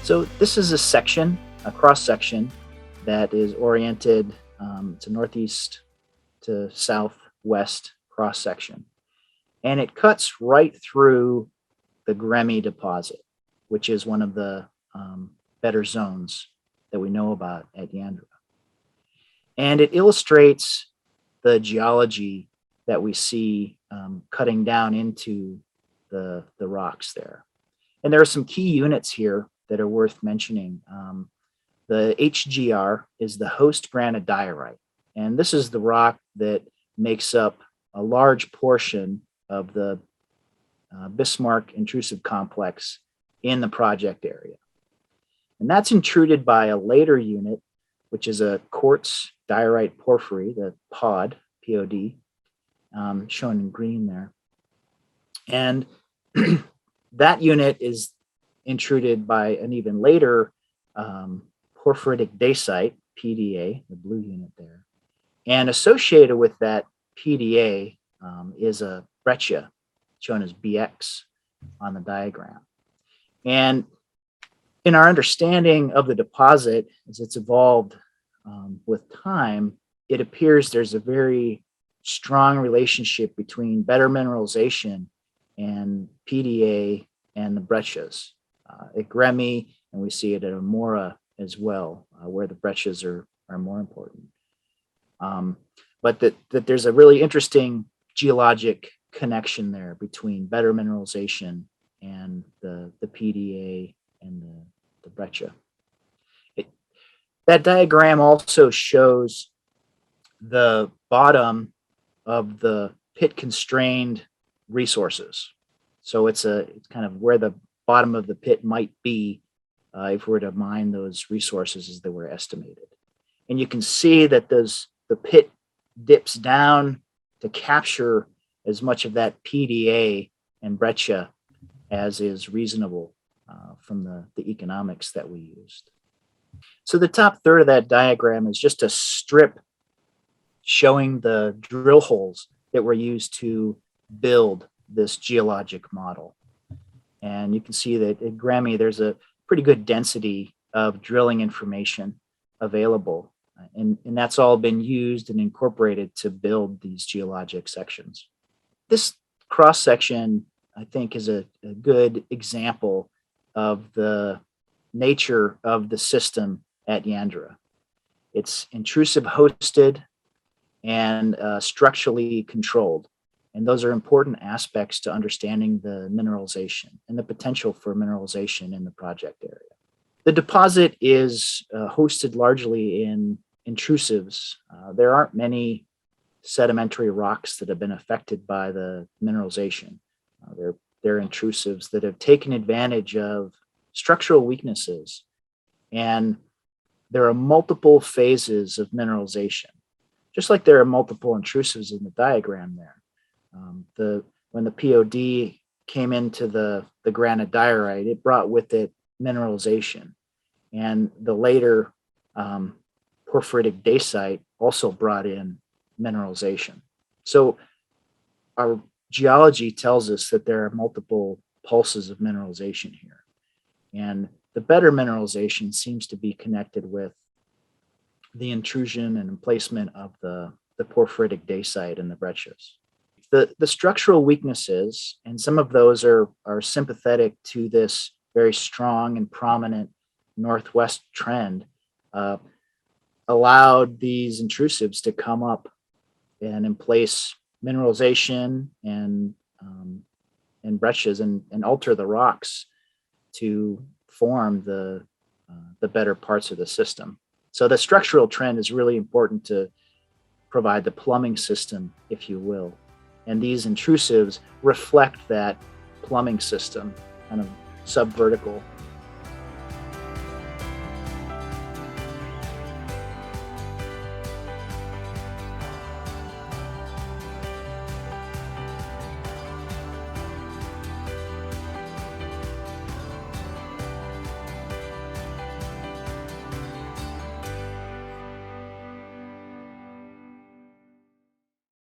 So this is a cross section that is oriented to northeast to southwest cross section. And it cuts right through the Gremi deposit, which is one of the better zones that we know about at Yandera. And it illustrates the geology that we see cutting down into the rocks there. And there are some key units here that are worth mentioning. The HGR is the host granodiorite. And this is the rock that makes up a large portion of the Bismarck intrusive complex in the project area. And that's intruded by a later unit, which is a quartz diorite porphyry, the POD, P-O-D, shown in green there. And that unit is intruded by an even later porphyritic dacite, PDA, the blue unit there. And associated with that PDA is a breccia, shown as BX on the diagram. And in our understanding of the deposit, as it's evolved with time, it appears there's a very strong relationship between better mineralization and PDA and the breccias. At Gremi, and we see it at Amora as well, where the breccias are more important. But that there's a really interesting geologic connection there between better mineralization and the PDA and the breccia. That diagram also shows the bottom of the pit constrained resources. So it's kind of where the bottom of the pit might be if we were to mine those resources as they were estimated. And you can see that the pit dips down to capture as much of that PDA and breccia as is reasonable from the economics that we used. So the top third of that diagram is just a strip showing the drill holes that were used to build this geologic model. And you can see that at Gremi, there's a pretty good density of drilling information available. And that's all been used and incorporated to build these geologic sections. This cross section, I think, is a good example of the nature of the system at Yandera. It's intrusive hosted and structurally controlled. And those are important aspects to understanding the mineralization and the potential for mineralization in the project area. The deposit is hosted largely in intrusives. There aren't many sedimentary rocks that have been affected by the mineralization. They're intrusives that have taken advantage of structural weaknesses. And there are multiple phases of mineralization, just like there are multiple intrusives in the diagram there. When the POD came into the granodiorite, it brought with it mineralization. And the later porphyritic dacite also brought in mineralization. So our geology tells us that there are multiple pulses of mineralization here. And the better mineralization seems to be connected with the intrusion and emplacement of the porphyritic dacite and the breccias. The structural weaknesses, and some of those are sympathetic to this very strong and prominent northwest trend, allowed these intrusives to come up and emplace mineralization and breccias and alter the rocks to form the better parts of the system. So the structural trend is really important to provide the plumbing system, if you will. And these intrusives reflect that plumbing system, kind of subvertical